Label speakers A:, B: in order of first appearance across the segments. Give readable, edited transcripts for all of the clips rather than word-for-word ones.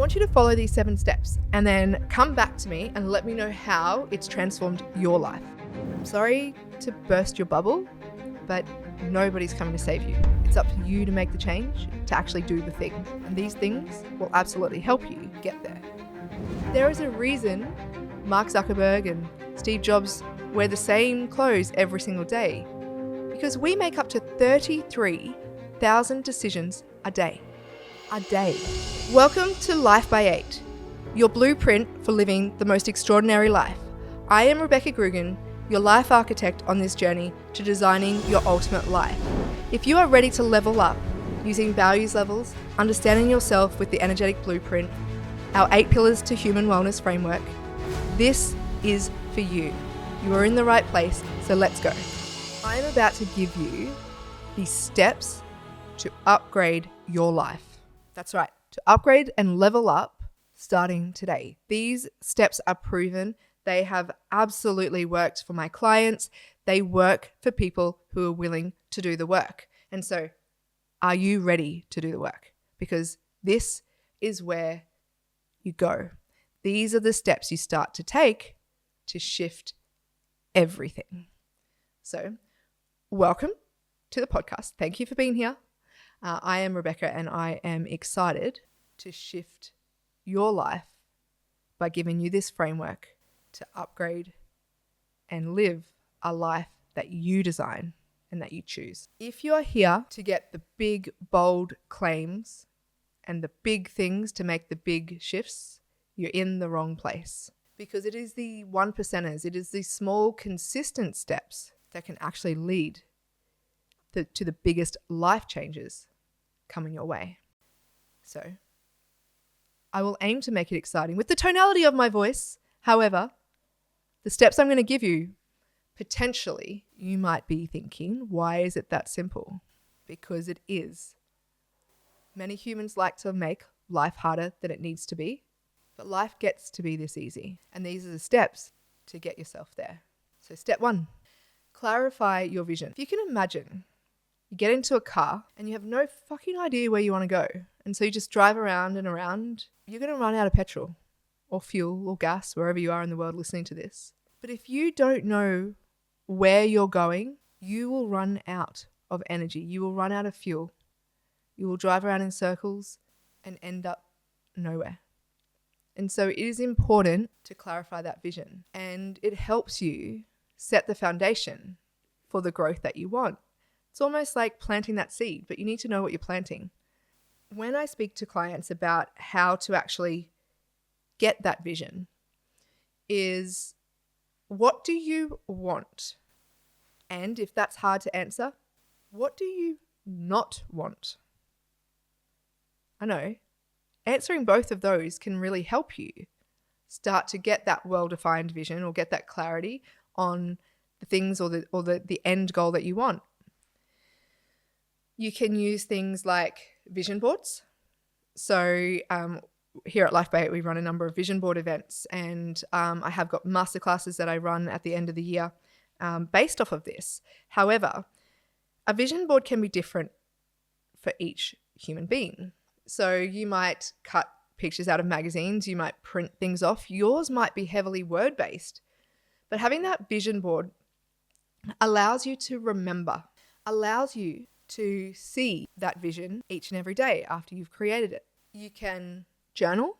A: want you to follow these 7 steps and then come back to me and let me know how it's transformed your life. I'm sorry to burst your bubble, but nobody's coming to save you. It's up to you to make the change, to actually do the thing. And these things will absolutely help you get there. There is a reason Mark Zuckerberg and Steve Jobs wear the same clothes every single day, because we make up to 33,000 decisions a day. Welcome to Life by 8, your blueprint for living the most extraordinary life. I am Rebecca Grugan, your life architect on this journey to designing your ultimate life. If you are ready to level up using values levels, understanding yourself with the energetic blueprint, our 8 pillars to human wellness framework, this is for you. You are in the right place, so let's go. I am about to give you the steps to upgrade your life. That's right, to upgrade and level up starting today. These steps are proven. They have absolutely worked for my clients. They work for people who are willing to do the work. And so, are you ready to do the work? Because this is where you go. These are the steps you start to take to shift everything. So, welcome to the podcast. Thank you for being here. I am Rebecca, and I am excited to shift your life by giving you this framework to upgrade and live a life that you design and that you choose. If you are here to get the big, bold claims and the big things to make the big shifts, you're in the wrong place, because it is the 1%ers, it is the small, consistent steps that can actually lead to the biggest life changes coming your way. So I will aim to make it exciting with the tonality of my voice. However, the steps I'm going to give you, potentially, you might be thinking, why is it that simple? Because it is. Many humans like to make life harder than it needs to be, but life gets to be this easy. And these are the steps to get yourself there. So step 1, clarify your vision. If you can imagine, you get into a car and you have no fucking idea where you want to go. And so you just drive around and around. You're going to run out of petrol or fuel or gas wherever you are in the world listening to this. But if you don't know where you're going, you will run out of energy. You will run out of fuel. You will drive around in circles and end up nowhere. And so it is important to clarify that vision. And it helps you set the foundation for the growth that you want. It's almost like planting that seed, but you need to know what you're planting. When I speak to clients about how to actually get that vision, is what do you want? And if that's hard to answer, what do you not want? I know, answering both of those can really help you start to get that well-defined vision or get that clarity on the things or the end goal that you want. You can use things like vision boards. So here at Life by 8, we run a number of vision board events, and I have got masterclasses that I run at the end of the year based off of this. However, a vision board can be different for each human being. So you might cut pictures out of magazines, you might print things off. Yours might be heavily word-based, but having that vision board allows you to remember, allows you to see that vision each and every day after you've created it. You can journal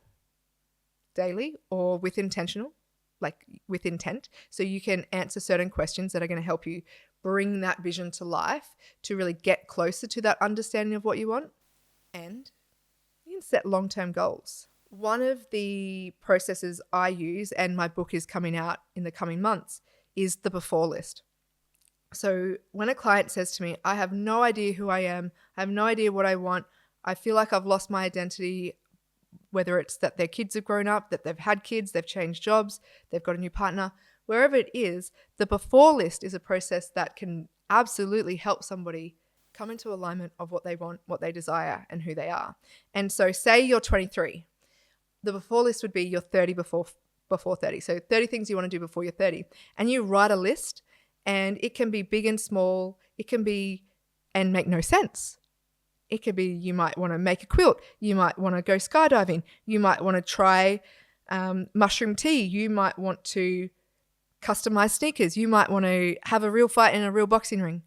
A: daily or with intent. So you can answer certain questions that are going to help you bring that vision to life to really get closer to that understanding of what you want. And you can set long-term goals. One of the processes I use, and my book is coming out in the coming months, is the before list. So when a client says to me, I have no idea who I am, I have no idea what I want, I feel like I've lost my identity, whether it's that their kids have grown up, that they've had kids, they've changed jobs, they've got a new partner, wherever it is, the before list is a process that can absolutely help somebody come into alignment of what they want, what they desire, and who they are. And so say you're 23. The before list would be you're 30 before 30. So 30 things you want to do before you're 30. And you write a list, and it can be big and small. It can be and make no sense. It could be you might want to make a quilt. You might want to go skydiving. You might want to try mushroom tea. You might want to customize sneakers. You might want to have a real fight in a real boxing ring.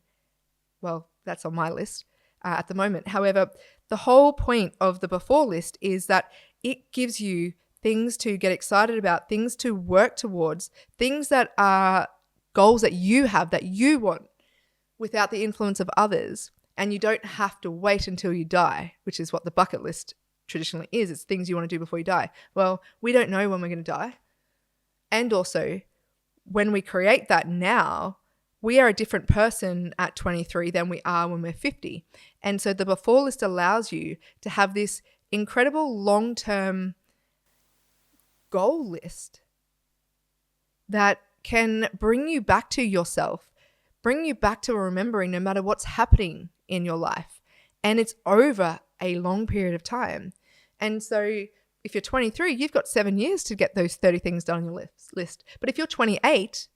A: Well, that's on my list at the moment. However, the whole point of the before list is that it gives you things to get excited about, things to work towards, things that are goals that you have, that you want, without the influence of others. And you don't have to wait until you die, which is what the bucket list traditionally is. It's things you want to do before you die. Well, we don't know when we're going to die. And also, when we create that now, we are a different person at 23 than we are when we're 50. And so the before list allows you to have this incredible long-term goal list that can bring you back to yourself, bring you back to remembering no matter what's happening in your life. And it's over a long period of time. And so if you're 23, you've got 7 years to get those 30 things done on your list. But if you're 28,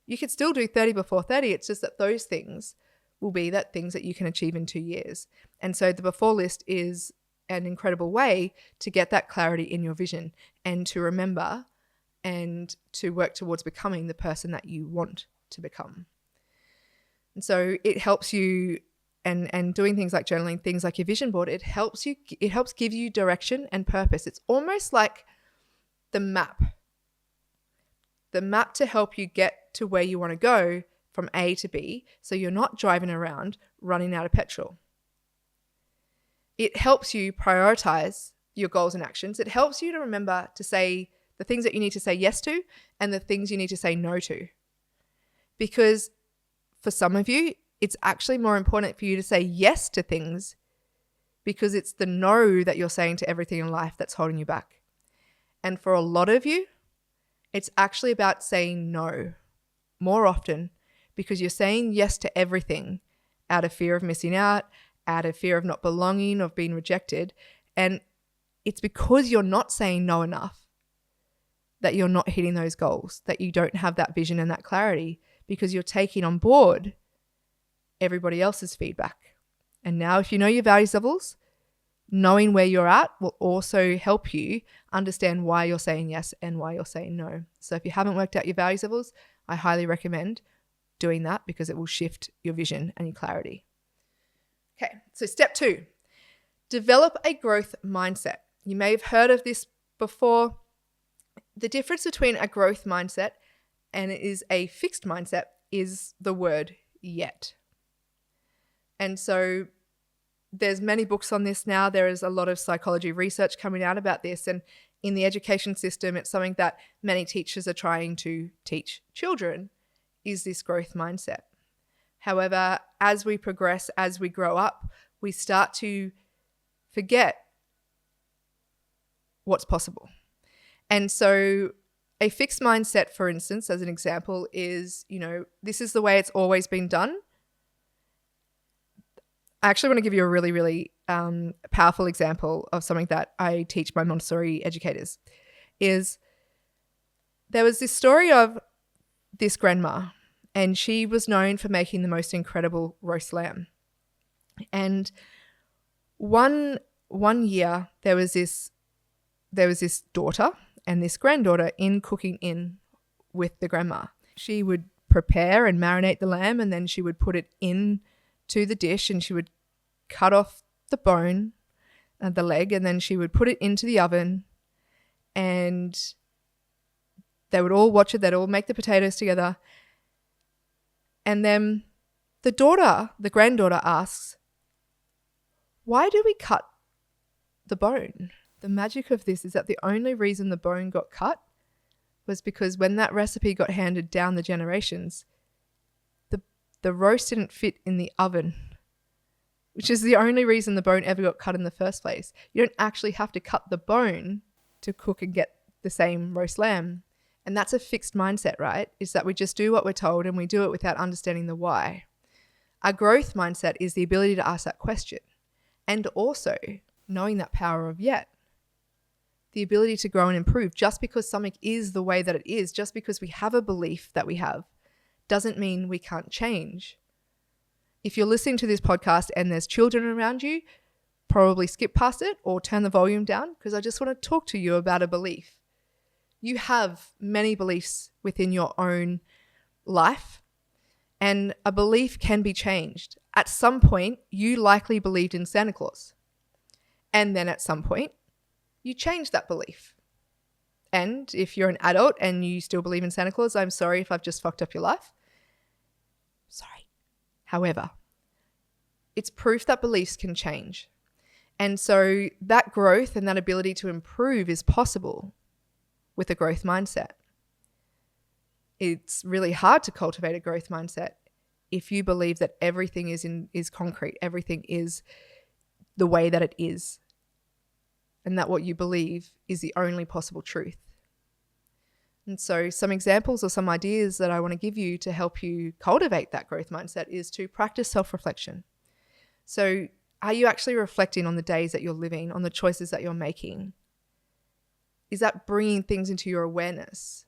A: you could still do 30 before 30. It's just that those things will be that things that you can achieve in 2 years. And so the before list is an incredible way to get that clarity in your vision and to remember and to work towards becoming the person that you want to become. And so it helps you, and doing things like journaling, things like your vision board, it helps give you direction and purpose. It's almost like the map to help you get to where you want to go from A to B, so you're not driving around running out of petrol. It helps you prioritize your goals and actions. It helps you to remember to say the things that you need to say yes to and the things you need to say no to. Because for some of you, it's actually more important for you to say yes to things because it's the no that you're saying to everything in life that's holding you back. And for a lot of you, it's actually about saying no more often because you're saying yes to everything out of fear of missing out, out of fear of not belonging, of being rejected. And it's because you're not saying no enough that you're not hitting those goals, that you don't have that vision and that clarity because you're taking on board everybody else's feedback. And now if you know your values levels, knowing where you're at will also help you understand why you're saying yes and why you're saying no. So if you haven't worked out your values levels, I highly recommend doing that because it will shift your vision and your clarity. Okay, so step 2, develop a growth mindset. You may have heard of this before. The difference between a growth mindset and it is a fixed mindset is the word yet. And so there's many books on this now. There is a lot of psychology research coming out about this. And in the education system, it's something that many teachers are trying to teach children is this growth mindset. However, as we progress, as we grow up, we start to forget what's possible. And so a fixed mindset, for instance, as an example, is, this is the way it's always been done. I actually want to give you a really, really powerful example of something that I teach my Montessori educators. Is there was this story of this grandma, and she was known for making the most incredible roast lamb. And one year there was this daughter and this granddaughter in cooking in with the grandma. She would prepare and marinate the lamb, and then she would put it in to the dish, and she would cut off the bone and the leg, and then she would put it into the oven, and they would all watch it. They'd all make the potatoes together. And then the granddaughter asks, "Why do we cut the bone?" The magic of this is that the only reason the bone got cut was because when that recipe got handed down the generations, the roast didn't fit in the oven, which is the only reason the bone ever got cut in the first place. You don't actually have to cut the bone to cook and get the same roast lamb. And that's a fixed mindset, right? Is that we just do what we're told and we do it without understanding the why. A growth mindset is the ability to ask that question and also knowing that power of yet. The ability to grow and improve. Just because something is the way that it is, just because we have a belief that we have, doesn't mean we can't change. If you're listening to this podcast and there's children around you, probably skip past it or turn the volume down, because I just want to talk to you about a belief. You have many beliefs within your own life, and a belief can be changed. At some point, you likely believed in Santa Claus. And then at some point, you changed that belief. And if you're an adult and you still believe in Santa Claus, I'm sorry if I've just fucked up your life. Sorry. However, it's proof that beliefs can change. And so that growth and that ability to improve is possible with a growth mindset. It's really hard to cultivate a growth mindset if you believe that everything is concrete, everything is the way that it is, and that what you believe is the only possible truth. And so some examples or some ideas that I want to give you to help you cultivate that growth mindset is to practice self-reflection. So are you actually reflecting on the days that you're living, on the choices that you're making? Is that bringing things into your awareness?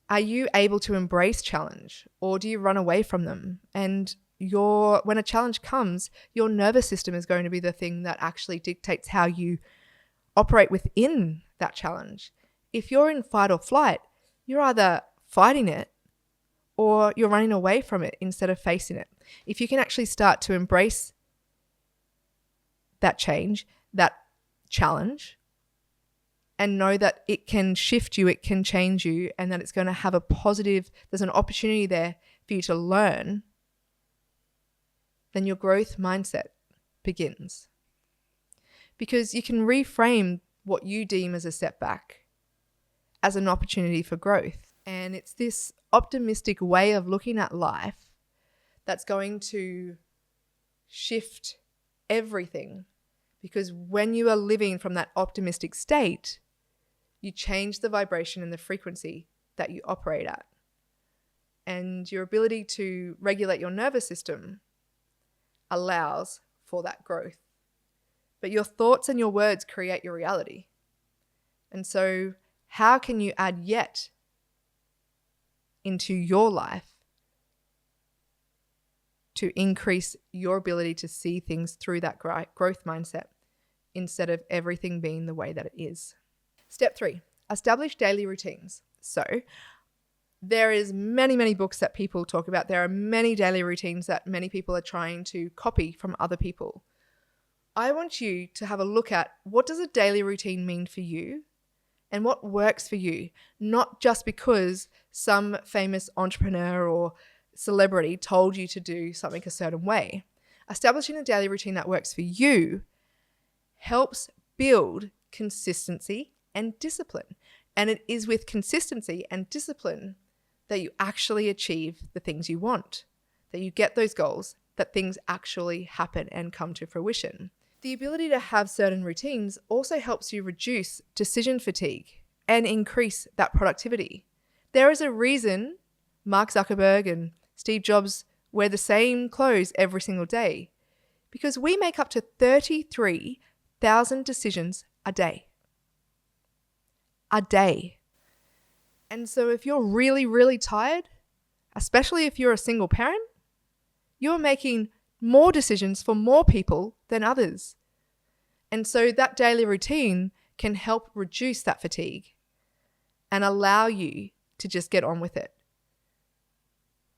A: Are you able to embrace challenge, or do you run away from them? And when a challenge comes, your nervous system is going to be the thing that actually dictates how you operate within that challenge. If you're in fight or flight, you're either fighting it or you're running away from it instead of facing it. If you can actually start to embrace that change, that challenge, and know that it can shift you, it can change you, and that it's going to have there's an opportunity there for you to learn, then your growth mindset begins. Because you can reframe what you deem as a setback as an opportunity for growth. And it's this optimistic way of looking at life that's going to shift everything. Because when you are living from that optimistic state, you change the vibration and the frequency that you operate at. And your ability to regulate your nervous system allows for that growth. But your thoughts and your words create your reality. And so how can you add yet into your life to increase your ability to see things through that growth mindset instead of everything being the way that it is? Step 3, establish daily routines. So there is many books that people talk about. There are many daily routines that many people are trying to copy from other people. I want you to have a look at, what does a daily routine mean for you and what works for you? Not just because some famous entrepreneur or celebrity told you to do something a certain way. Establishing a daily routine that works for you helps build consistency and discipline. And it is with consistency and discipline that you actually achieve the things you want, that you get those goals, that things actually happen and come to fruition. The ability to have certain routines also helps you reduce decision fatigue and increase that productivity. There is a reason Mark Zuckerberg and Steve Jobs wear the same clothes every single day, because we make up to 33,000 decisions a day. A day. And so if you're really tired, especially if you're a single parent, you're making more decisions for more people than others. And so that daily routine can help reduce that fatigue and allow you to just get on with it,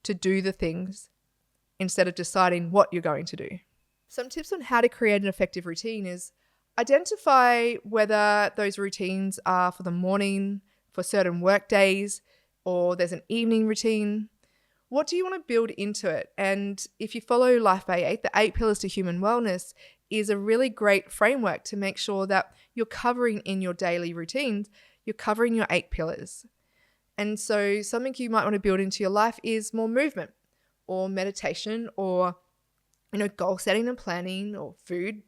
A: to do the things instead of deciding what you're going to do. Some tips on how to create an effective routine is identify whether those routines are for the morning, for certain work days, or there's an evening routine. What do you want to build into it? And if you follow Life by 8, the 8 pillars to human wellness is a really great framework to make sure that you're covering in your daily routines, you're covering your 8 pillars. And so something you might want to build into your life is more movement or meditation or, goal setting and planning or food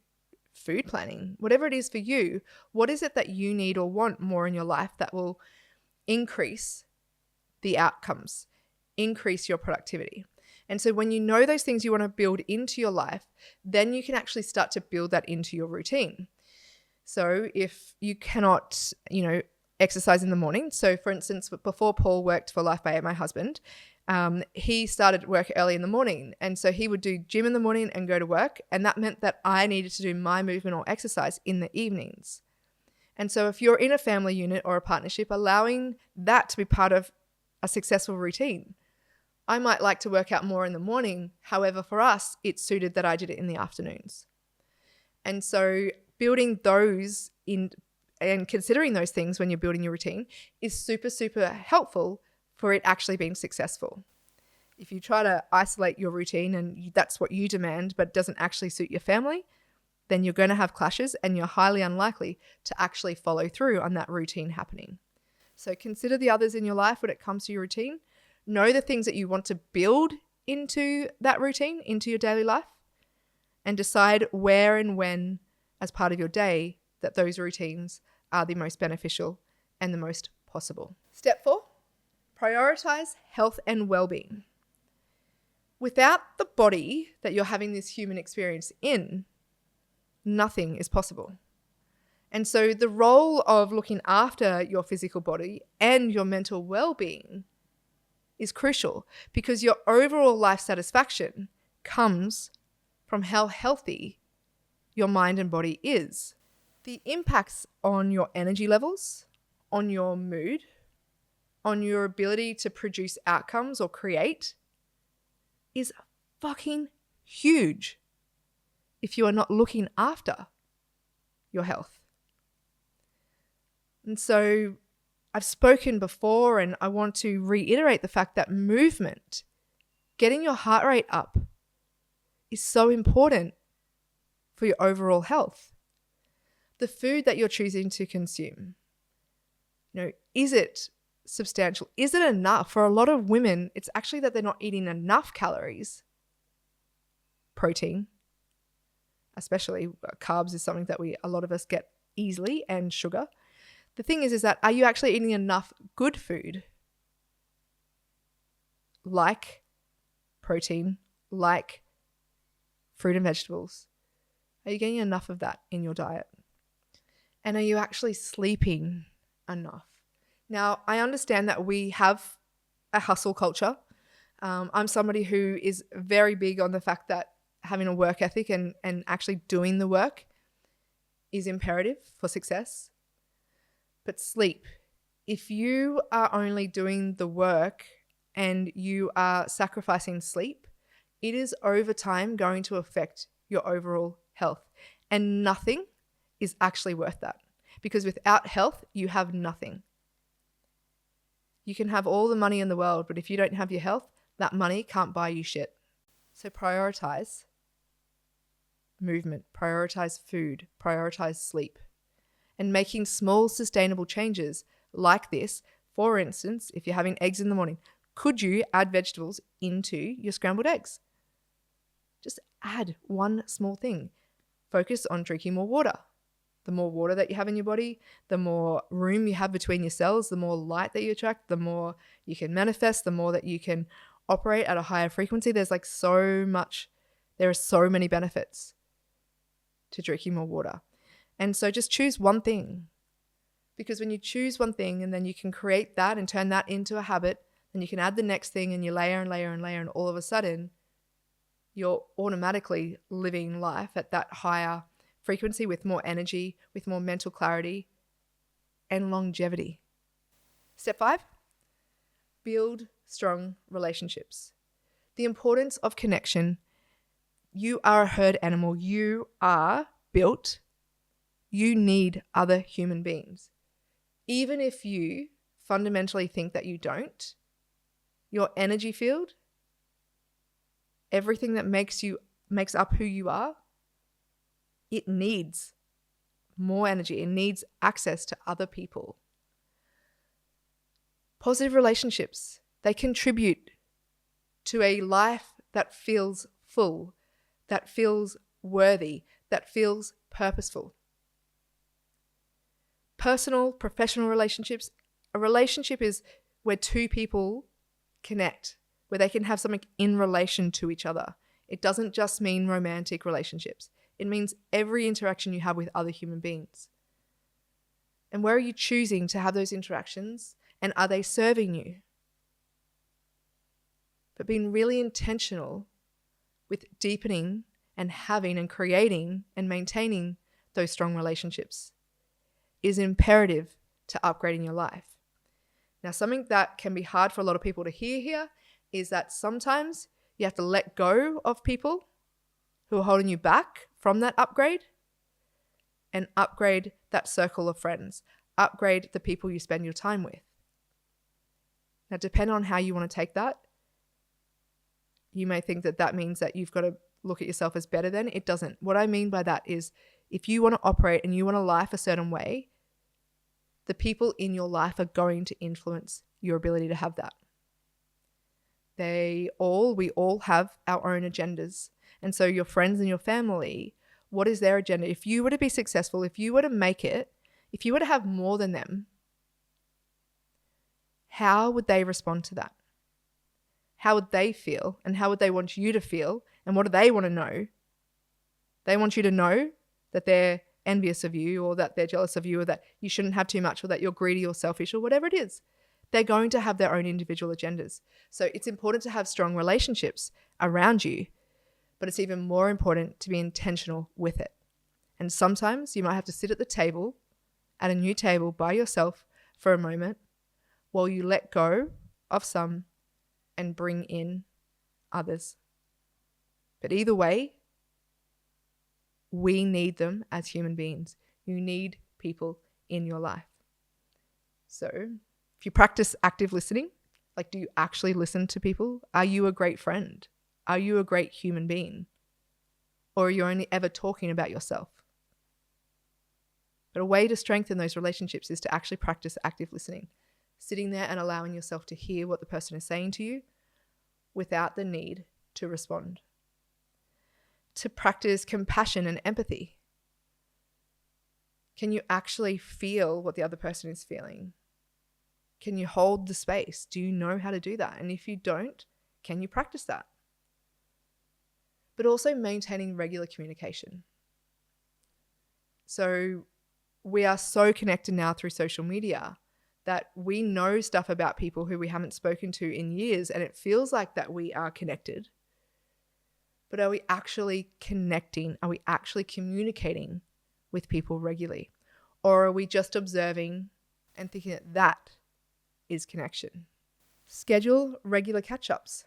A: planning, whatever it is for you. What is it that you need or want more in your life that will increase the outcomes, increase your productivity? And so when you know those things you want to build into your life, then you can actually start to build that into your routine. So if you cannot, exercise in the morning. So for instance, before Paul worked for Life by 8, my husband, He started work early in the morning, and so he would do gym in the morning and go to work, and that meant that I needed to do my movement or exercise in the evenings. And so if you're in a family unit or a partnership, allowing that to be part of a successful routine. I might like to work out more in the morning. However, for us, it suited that I did it in the afternoons. And so building those in and considering those things when you're building your routine is super, super helpful for it actually being successful. If you try to isolate your routine and that's what you demand, but doesn't actually suit your family, then you're going to have clashes and you're highly unlikely to actually follow through on that routine happening. So consider the others in your life when it comes to your routine. Know the things that you want to build into that routine, into your daily life, and decide where and when as part of your day that those routines are the most beneficial and the most possible. Step 4, prioritize health and well-being. Without the body that you're having this human experience in, nothing is possible. And so the role of looking after your physical body and your mental well-being is crucial, because your overall life satisfaction comes from how healthy your mind and body is. The impacts on your energy levels, on your mood, on your ability to produce outcomes or create is fucking huge if you are not looking after your health. And so I've spoken before, and I want to reiterate the fact that movement, getting your heart rate up, is so important for your overall health. The food that you're choosing to consume, is it substantial? Is it enough? For a lot of women, it's actually that they're not eating enough calories, protein, especially carbs is something that a lot of us get easily, and sugar. The thing is that are you actually eating enough good food like protein, like fruit and vegetables? Are you getting enough of that in your diet? And are you actually sleeping enough? Now, I understand that we have a hustle culture. I'm somebody who is very big on the fact that having a work ethic and actually doing the work is imperative for success. But sleep, if you are only doing the work and you are sacrificing sleep, it is over time going to affect your overall health. And nothing is actually worth that, because without health, you have nothing. You can have all the money in the world, but if you don't have your health, that money can't buy you shit. So prioritize movement, prioritize food, prioritize sleep. And making small sustainable changes like this, for instance, if you're having eggs in the morning, could you add vegetables into your scrambled eggs? Just add one small thing. Focus on drinking more water. The more water that you have in your body, the more room you have between your cells, the more light that you attract, the more you can manifest, the more that you can operate at a higher frequency. There are so many benefits to drinking more water. And so just choose one thing, because when you choose one thing and then you can create that and turn that into a habit, then you can add the next thing and you layer and layer and layer, and all of a sudden you're automatically living life at that higher frequency with more energy, with more mental clarity and longevity. Step 5, build strong relationships. The importance of connection. You are a herd animal. You are built. You need other human beings. Even if you fundamentally think that you don't, your energy field, everything that makes up who you are, it needs more energy. It needs access to other people. Positive relationships, they contribute to a life that feels full, that feels worthy, that feels purposeful. Personal, professional relationships. A relationship is where two people connect, where they can have something in relation to each other. It doesn't just mean romantic relationships. It means every interaction you have with other human beings. And where are you choosing to have those interactions, and are they serving you? but being really intentional with deepening and having and creating and maintaining those strong relationships is imperative to upgrading your life. Now, something that can be hard for a lot of people to hear here is that sometimes you have to let go of people who are holding you back from that upgrade and upgrade that circle of friends, upgrade the people you spend your time with. Now, depending on how you want to take that, you may think that that means that you've got to look at yourself as better than. It doesn't. What I mean by that is if you want to operate and you want a life a certain way, the people in your life are going to influence your ability to have that. We all have our own agendas. And so your friends and your family, what is their agenda? If you were to be successful, if you were to make it, if you were to have more than them, how would they respond to that? How would they feel? And how would they want you to feel? And what do they want to know? They want you to know that they're envious of you, or that they're jealous of you, or that you shouldn't have too much, or that you're greedy or selfish, or whatever it is. They're going to have their own individual agendas. So it's important to have strong relationships around you, but it's even more important to be intentional with it. And sometimes you might have to sit at the table, at a new table by yourself for a moment while you let go of some and bring in others. But either way, we need them as human beings. You need people in your life. So if you practice active listening, like, do you actually listen to people? Are you a great friend? Are you a great human being? Or are you only ever talking about yourself? But a way to strengthen those relationships is to actually practice active listening, sitting there and allowing yourself to hear what the person is saying to you without the need to respond. To practice compassion and empathy. Can you actually feel what the other person is feeling? Can you hold the space? Do you know how to do that? And if you don't, can you practice that? But also maintaining regular communication. So we are so connected now through social media that we know stuff about people who we haven't spoken to in years, and it feels like that we are connected. But are we actually connecting? Are we actually communicating with people regularly? Or are we just observing and thinking that that is connection? Schedule regular catch-ups.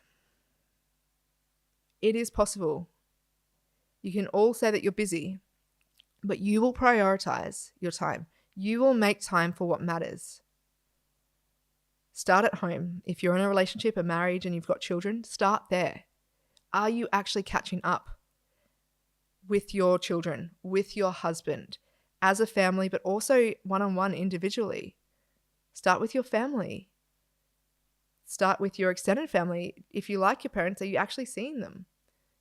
A: It is possible. You can all say that you're busy, but you will prioritize your time. You will make time for what matters. Start at home. If you're in a relationship, a marriage, and you've got children, start there. Are you actually catching up with your children, with your husband, as a family, but also one-on-one individually? Start with your family. Start with your extended family. If you like your parents, are you actually seeing them?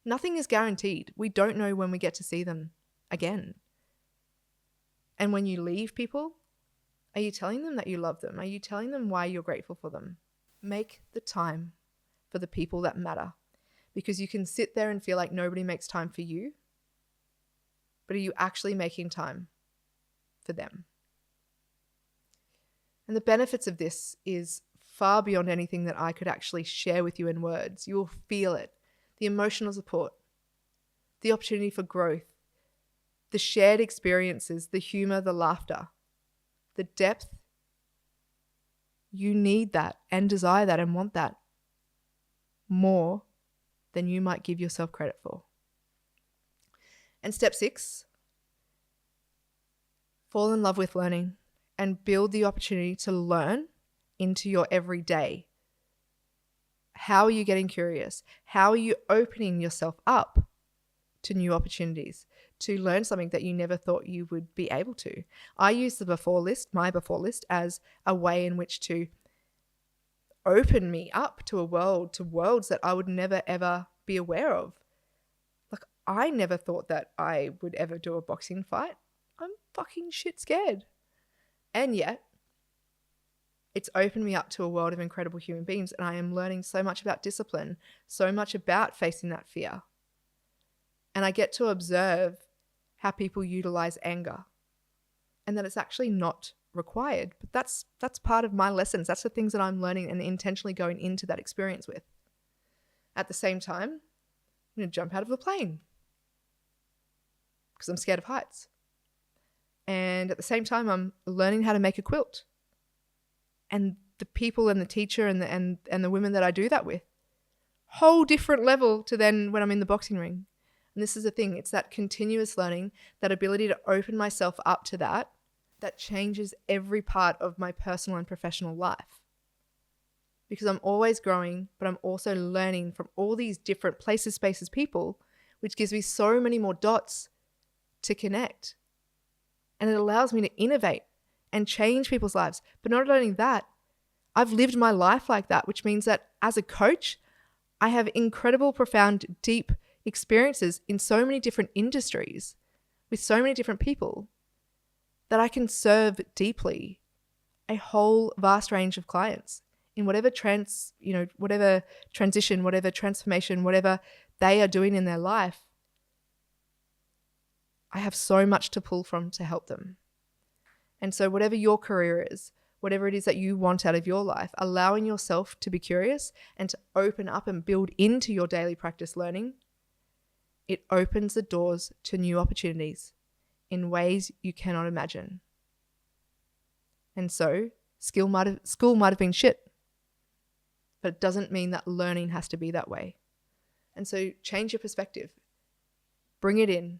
A: Nothing is guaranteed. We don't know when we get to see them again. And when you leave people, are you telling them that you love them? Are you telling them why you're grateful for them? Make the time for the people that matter. Because you can sit there and feel like nobody makes time for you, but are you actually making time for them? And the benefits of this is far beyond anything that I could actually share with you in words. You will feel it. The emotional support, the opportunity for growth, the shared experiences, the humor, the laughter, the depth. You need that and desire that and want that more than you might give yourself credit for. And step 6, fall in love with learning and build the opportunity to learn into your everyday. How are you getting curious? How are you opening yourself up to new opportunities, to learn something that you never thought you would be able to? I use my before list, as a way in which to open me up to worlds that I would never ever be aware of. Like, I never thought that I would ever do a boxing fight. I'm fucking shit scared. And yet, it's opened me up to a world of incredible human beings, and I am learning so much about discipline, so much about facing that fear. And I get to observe how people utilize anger, and that it's actually not required. But that's part of my lessons. That's the things that I'm learning and intentionally going into that experience with. At the same time, I'm going to jump out of a plane because I'm scared of heights. And at the same time, I'm learning how to make a quilt. And the people and the teacher and the women that I do that with, whole different level to then when I'm in the boxing ring. And this is the thing, it's that continuous learning, that ability to open myself up to that changes every part of my personal and professional life. Because I'm always growing, but I'm also learning from all these different places, spaces, people, which gives me so many more dots to connect. And it allows me to innovate and change people's lives. But not only that, I've lived my life like that, which means that as a coach, I have incredible, profound, deep experiences in so many different industries with so many different people that I can serve deeply a whole vast range of clients in whatever whatever transition, whatever transformation, whatever they are doing in their life. I have so much to pull from to help them. And so whatever your career is, whatever it is that you want out of your life, allowing yourself to be curious and to open up and build into your daily practice learning, it opens the doors to new opportunities in ways you cannot imagine. And so school might have been shit, but it doesn't mean that learning has to be that way. And so change your perspective, bring it in,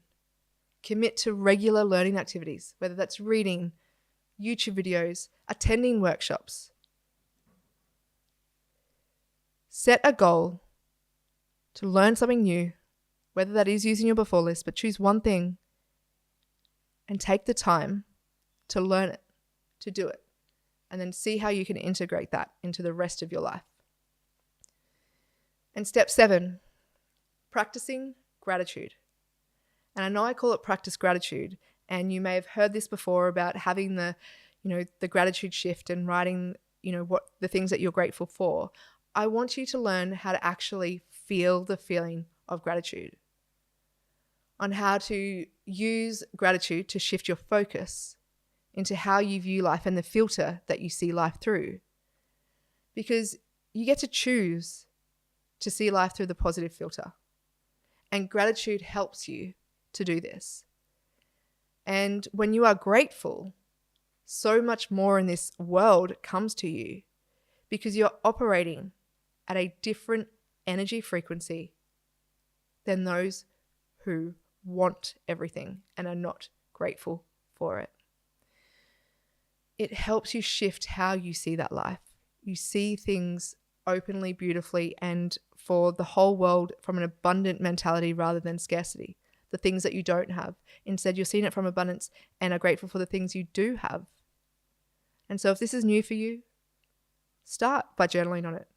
A: commit to regular learning activities, whether that's reading, YouTube videos, attending workshops. Set a goal to learn something new, whether that is using your before list, but choose one thing and take the time to learn it, to do it, and then see how you can integrate that into the rest of your life. And step 7, practicing gratitude. And I know I call it practice gratitude, and you may have heard this before about having the gratitude shift and writing, what the things that you're grateful for. I want you to learn how to actually feel the feeling of gratitude, on how to use gratitude to shift your focus into how you view life and the filter that you see life through. Because you get to choose to see life through the positive filter. And gratitude helps you to do this. And when you are grateful, so much more in this world comes to you because you're operating at a different energy frequency than those who want everything and are not grateful for it. It helps you shift how you see that life. You see things openly, beautifully, and for the whole world from an abundant mentality rather than scarcity. The things that you don't have. Instead, you're seeing it from abundance and are grateful for the things you do have. And so if this is new for you, start by journaling on it.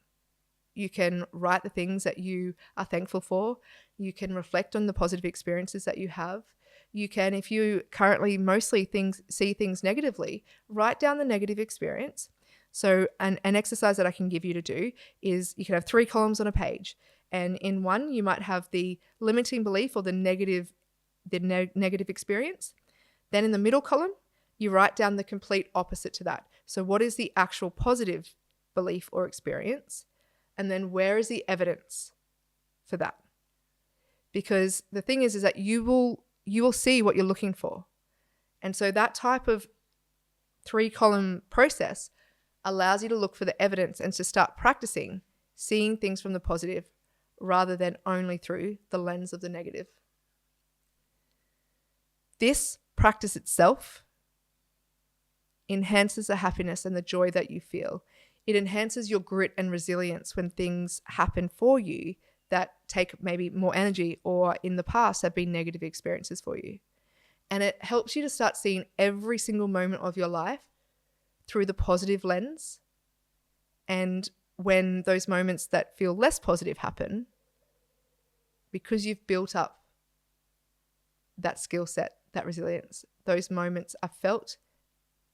A: You can write the things that you are thankful for. You can reflect on the positive experiences that you have. You can, if you currently mostly see things negatively, write down the negative experience. So an exercise that I can give you to do is you can have 3 columns on a page. And in one, you might have the limiting belief or the negative experience. Then in the middle column, you write down the complete opposite to that. So what is the actual positive belief or experience? And then where is the evidence for that? Because the thing is that you will see what you're looking for. And so that type of 3-column process allows you to look for the evidence and to start practicing seeing things from the positive rather than only through the lens of the negative. This practice itself enhances the happiness and the joy that you feel. It enhances your grit and resilience when things happen for you that take maybe more energy or in the past have been negative experiences for you. And it helps you to start seeing every single moment of your life through the positive lens. And when those moments that feel less positive happen, because you've built up that skill set, that resilience, those moments are felt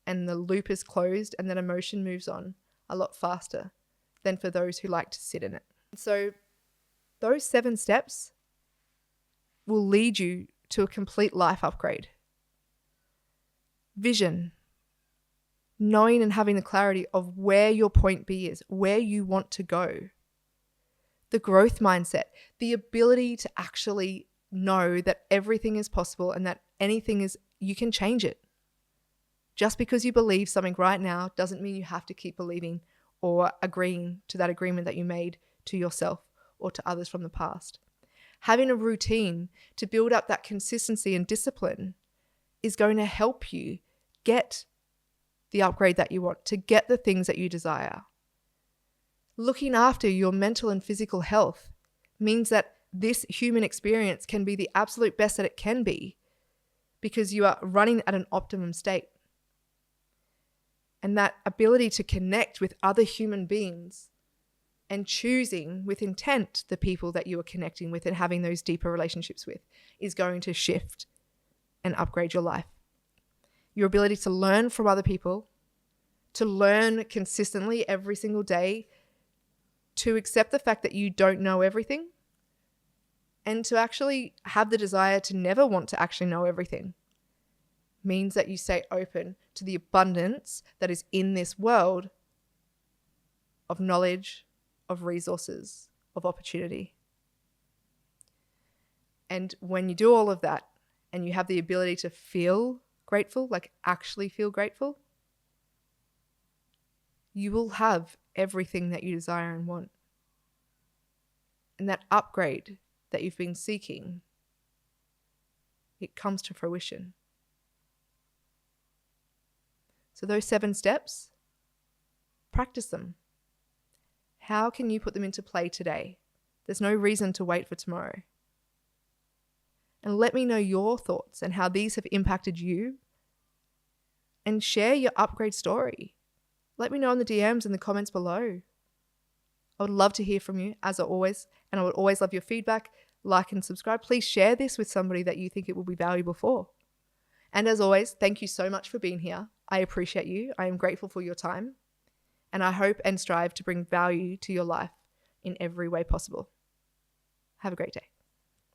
A: and the loop is closed and that emotion moves on a lot faster than for those who like to sit in it. So those 7 steps will lead you to a complete life upgrade. Vision, knowing and having the clarity of where your point B is, where you want to go. the growth mindset, the ability to actually know that everything is possible and that you can change it. Just because you believe something right now doesn't mean you have to keep believing or agreeing to that agreement that you made to yourself or to others from the past. Having a routine to build up that consistency and discipline is going to help you get the upgrade that you want, to get the things that you desire. Looking after your mental and physical health means that this human experience can be the absolute best that it can be because you are running at an optimum state. And that ability to connect with other human beings and choosing with intent the people that you are connecting with and having those deeper relationships with is going to shift and upgrade your life. Your ability to learn from other people, to learn consistently every single day, to accept the fact that you don't know everything, and to actually have the desire to never want to actually know everything means that you stay open to the abundance that is in this world of knowledge, of resources, of opportunity. And when you do all of that and you have the ability to feel grateful, like actually feel grateful, you will have everything that you desire and want. And that upgrade that you've been seeking, it comes to fruition. So those 7 steps, practice them. How can you put them into play today? There's no reason to wait for tomorrow. And let me know your thoughts and how these have impacted you. And share your upgrade story. Let me know in the DMs and the comments below. I would love to hear from you, as always, and I would always love your feedback. Like and subscribe. Please share this with somebody that you think it will be valuable for. And as always, thank you so much for being here. I appreciate you. I am grateful for your time. And I hope and strive to bring value to your life in every way possible. Have a great day.